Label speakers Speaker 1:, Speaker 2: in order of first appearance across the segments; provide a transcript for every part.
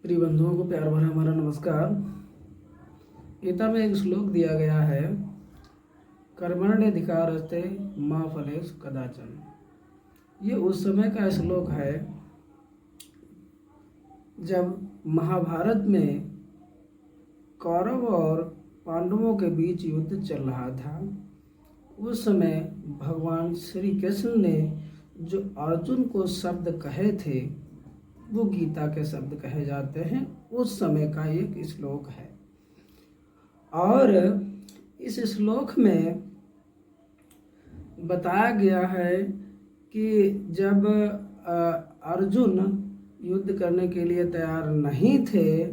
Speaker 1: प्रिय बंधुओं को प्यार भरा हमारा नमस्कार। गीता में एक श्लोक दिया गया है, कर्मण्यधिकारस्ते मा फलेषु कदाचन। ये उस समय का श्लोक है जब महाभारत में कौरव और पांडवों के बीच युद्ध चल रहा था। उस समय भगवान श्री कृष्ण ने जो अर्जुन को शब्द कहे थे वो गीता के शब्द कहे जाते हैं। उस समय का एक श्लोक है और इस श्लोक में बताया गया है कि जब अर्जुन युद्ध करने के लिए तैयार नहीं थे,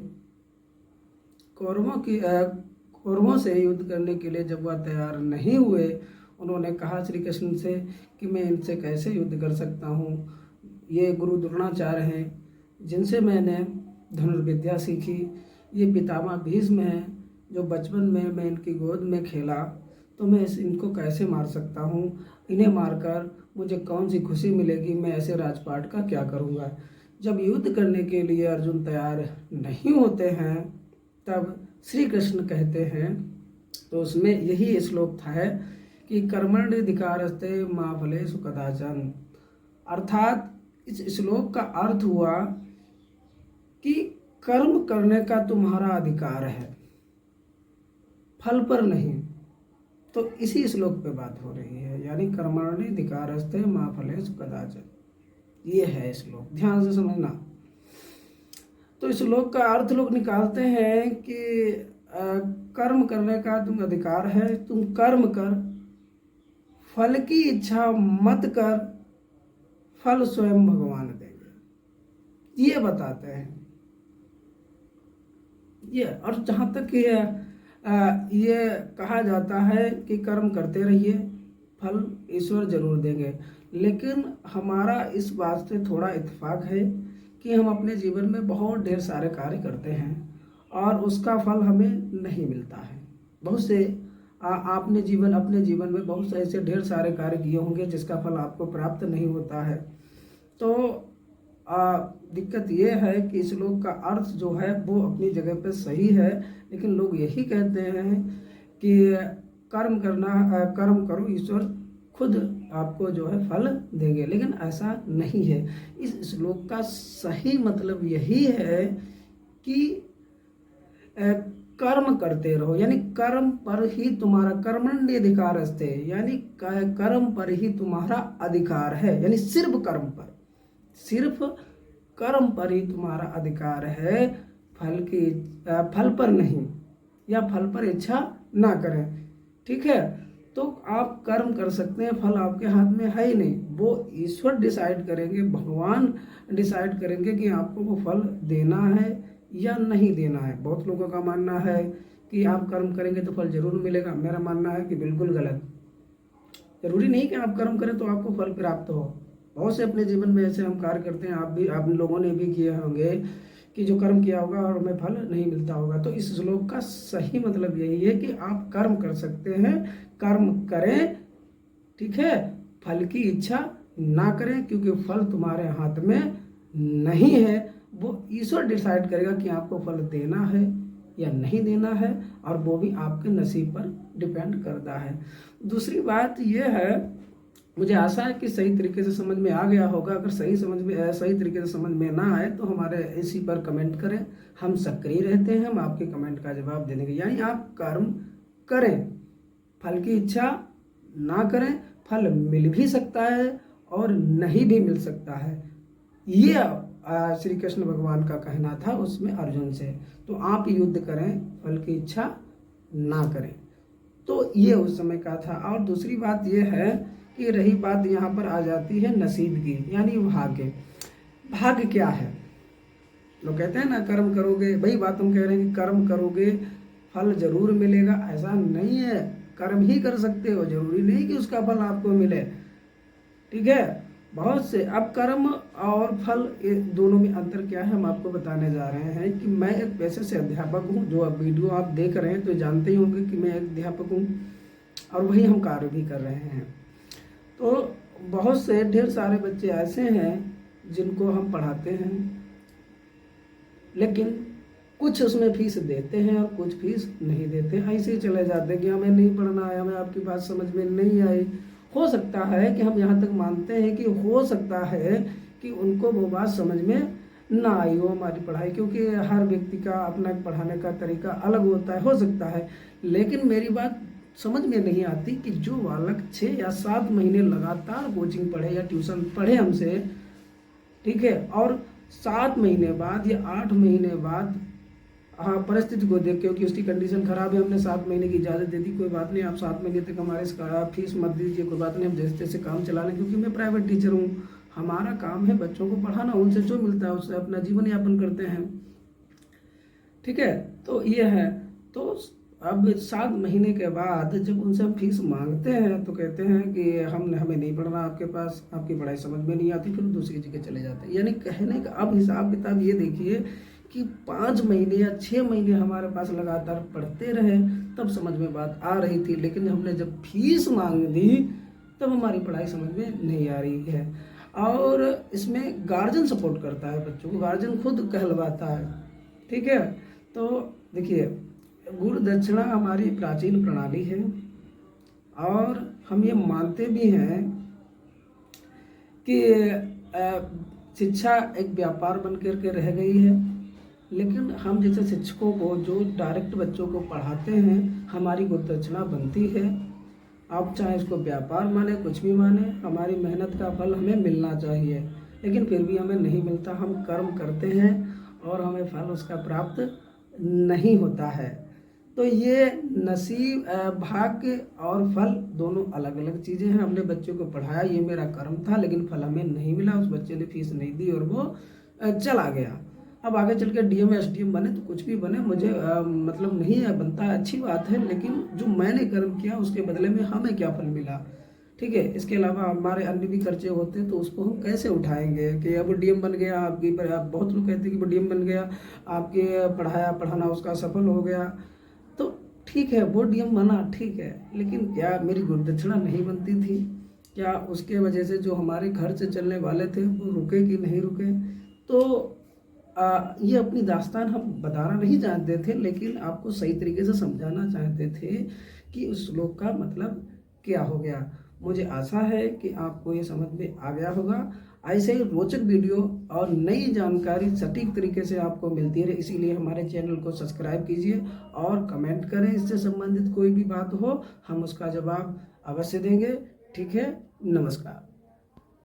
Speaker 1: कौरवों से युद्ध करने के लिए जब वह तैयार नहीं हुए, उन्होंने कहा श्री कृष्ण से कि मैं इनसे कैसे युद्ध कर सकता हूँ। ये गुरु द्रोणाचार्य हैं जिनसे मैंने धनुर्विद्या सीखी, ये पितामह भीष्म हैं जो बचपन में मैं इनकी गोद में खेला, तो मैं इनको कैसे मार सकता हूँ। इन्हें मारकर मुझे कौन सी खुशी मिलेगी, मैं ऐसे राजपाट का क्या करूँगा। जब युद्ध करने के लिए अर्जुन तैयार नहीं होते हैं तब श्री कृष्ण कहते हैं, तो उसमें यही श्लोक था है कि कर्मण्यधिकारस्ते मा फलेषु कदाचन। अर्थात इस श्लोक का अर्थ हुआ कि कर्म करने का तुम्हारा अधिकार है, फल पर नहीं। तो इसी श्लोक पे बात हो रही है, यानी कर्मण्यधिकारस्ते मा फलेषु कदाचन। ये है श्लोक, ध्यान से समझना। तो इस श्लोक का अर्थ लोग निकालते हैं कि कर्म करने का तुम अधिकार है, तुम कर्म कर, फल की इच्छा मत कर, फल स्वयं भगवान देंगे, ये बताते हैं ये। और जहाँ तक ये कहा जाता है कि कर्म करते रहिए, फल ईश्वर जरूर देंगे, लेकिन हमारा इस बात से थोड़ा इत्तेफाक है कि हम अपने जीवन में बहुत ढेर सारे कार्य करते हैं और उसका फल हमें नहीं मिलता है। बहुत से आपने अपने जीवन में बहुत से ऐसे ढेर सारे कार्य किए होंगे जिसका फल आपको प्राप्त नहीं होता है। तो दिक्कत ये है कि इस श्लोक का अर्थ जो है वो अपनी जगह पे सही है, लेकिन लोग यही कहते हैं कि कर्म करो, ईश्वर खुद आपको जो है फल देंगे, लेकिन ऐसा नहीं है। इस श्लोक का सही मतलब यही है कि कर्म करते रहो, यानी कर्म पर ही तुम्हारा कर्मण्यधिकारस्ते, यानी कर्म पर ही तुम्हारा अधिकार है, यानी सिर्फ कर्म पर ही तुम्हारा अधिकार है, फल पर नहीं, या फल पर इच्छा ना करें। ठीक है, तो आप कर्म कर सकते हैं, फल आपके हाथ में है ही नहीं, वो ईश्वर डिसाइड करेंगे, भगवान डिसाइड करेंगे कि आपको वो फल देना है या नहीं देना है। बहुत लोगों का मानना है कि आप कर्म करेंगे तो फल जरूर मिलेगा। मेरा मानना है कि बिल्कुल गलत। जरूरी नहीं कि आप कर्म करें तो आपको फल प्राप्त हो। बहुत से अपने जीवन में ऐसे हम कार्य करते हैं, आप लोगों ने भी किए होंगे कि जो कर्म किया होगा और हमें फल नहीं मिलता होगा। तो इस श्लोक का सही मतलब यही है कि आप कर्म कर सकते हैं, कर्म करें, ठीक है, फल की इच्छा ना करें, क्योंकि फल तुम्हारे हाथ में नहीं है। वो ईश्वर डिसाइड करेगा कि आपको फल देना है या नहीं देना है, और वो भी आपके नसीब पर डिपेंड करता है। दूसरी बात यह है, मुझे आशा है कि सही तरीके से समझ में आ गया होगा। अगर सही तरीके से समझ में ना आए तो हमारे इसी पर कमेंट करें, हम सक्रिय रहते हैं, हम आपके कमेंट का जवाब देने के। यानी आप कर्म करें, फल की इच्छा ना करें, फल मिल भी सकता है और नहीं भी मिल सकता है। ये श्री कृष्ण भगवान का कहना था उसमें अर्जुन से। तो आप युद्ध करें, फल की इच्छा ना करें। तो ये उस समय का था। और दूसरी बात ये है कि रही बात यहाँ पर आ जाती है नसीब की, यानी भाग्य। भाग्य क्या है? लोग कहते हैं ना कर्म करोगे, वही बात हम कह रहे हैं कि कर्म करोगे फल जरूर मिलेगा। ऐसा नहीं है, कर्म ही कर सकते हो, जरूरी नहीं कि उसका फल आपको मिले। ठीक है, बहुत से। अब कर्म और फल दोनों में अंतर क्या है हम आपको बताने जा रहे हैं। कि मैं एक पेशे से अध्यापक हूँ, जो अब वीडियो आप देख रहे हैं तो जानते ही होंगे कि मैं एक अध्यापक हूँ और वही हम कार्य भी कर रहे हैं। तो बहुत से ढेर सारे बच्चे ऐसे हैं जिनको हम पढ़ाते हैं, लेकिन कुछ उसमें फीस देते हैं और कुछ फीस नहीं देते, ऐसे ही चले जाते हैं कि हमें नहीं पढ़ना है, हमें आपकी बात समझ में नहीं आई। हो सकता है कि हम यहाँ तक मानते हैं कि हो सकता है कि उनको वो बात समझ में ना आई हो हमारी पढ़ाई, क्योंकि हर व्यक्ति का अपना पढ़ाने का तरीका अलग होता है, हो सकता है। लेकिन मेरी बात समझ में नहीं आती कि जो बालक 6 या 7 महीने लगातार कोचिंग पढ़े या ट्यूशन पढ़े हमसे, ठीक है, और 7 महीने बाद या 8 महीने बाद, हाँ, परिस्थिति को देख के, क्योंकि उसकी कंडीशन खराब है, हमने 7 महीने की इजाज़त दे दी, कोई बात नहीं, आप 7 महीने तक हमारे फीस मत दीजिए, कोई बात नहीं, हम जैसे तैसे काम चला लें, क्योंकि मैं प्राइवेट टीचर हूँ, हमारा काम है बच्चों को पढ़ाना, उनसे जो मिलता है उससे अपना जीवन यापन करते हैं, ठीक है। तो ये है। तो अब 7 महीने के बाद जब उनसे हम फीस मांगते हैं तो कहते हैं कि हमें नहीं पढ़ना आपके पास, आपकी पढ़ाई समझ में नहीं आती, फिर दूसरी जगह चले जाते हैं। यानी कहने का अब हिसाब किताब ये देखिए कि 5 महीने या 6 महीने हमारे पास लगातार पढ़ते रहे, तब समझ में बात आ रही थी, लेकिन हमने जब फीस मांग दी तब हमारी पढ़ाई समझ में नहीं आ रही है। और इसमें गार्जियन सपोर्ट करता है बच्चों को, गार्जियन खुद कहलवाता है, ठीक है। तो देखिए, गुरु दक्षिणा हमारी प्राचीन प्रणाली है और हम ये मानते भी हैं कि शिक्षा एक व्यापार बन करके रह गई है, लेकिन हम जैसे शिक्षकों को जो डायरेक्ट बच्चों को पढ़ाते हैं, हमारी गुरु दक्षिणा बनती है। आप चाहे इसको व्यापार माने, कुछ भी माने, हमारी मेहनत का फल हमें मिलना चाहिए, लेकिन फिर भी हमें नहीं मिलता। हम कर्म करते हैं और हमें फल उसका प्राप्त नहीं होता है। तो ये नसीब, भाग्य और फल दोनों अलग अलग चीज़ें हैं। हमने बच्चों को पढ़ाया, ये मेरा कर्म था, लेकिन फल हमें नहीं मिला, उस बच्चे ने फीस नहीं दी और वो चला गया। अब आगे चल के डीएम एसडीएम बने तो कुछ भी बने, मुझे मतलब नहीं है, बनता है, अच्छी बात है, लेकिन जो मैंने कर्म किया उसके बदले में हमें क्या फल मिला, ठीक है। इसके अलावा हमारे अन्य भी खर्चे होते हैं, तो उसको हम कैसे उठाएंगे कि अब डीएम बन गया आपकी, बहुत लोग कहते हैं कि वो डीएम बन गया, आपके पढ़ाना उसका सफल हो गया, तो ठीक है, वो डीएम बना, ठीक है, लेकिन क्या मेरी गुरु दक्षिणा नहीं बनती थी? क्या उसके वजह से जो हमारे घर से चलने वाले थे वो रुके कि नहीं रुके? तो ये अपनी दास्तान हम बताना नहीं चाहते थे, लेकिन आपको सही तरीके से समझाना चाहते थे कि उस श्लोक का मतलब क्या हो गया। मुझे आशा है कि आपको ये समझ में आ गया होगा। ऐसे ही रोचक वीडियो और नई जानकारी सटीक तरीके से आपको मिलती रहे, इसीलिए हमारे चैनल को सब्सक्राइब कीजिए और कमेंट करें। इससे संबंधित कोई भी बात हो, हम उसका जवाब अवश्य देंगे। ठीक है, नमस्कार।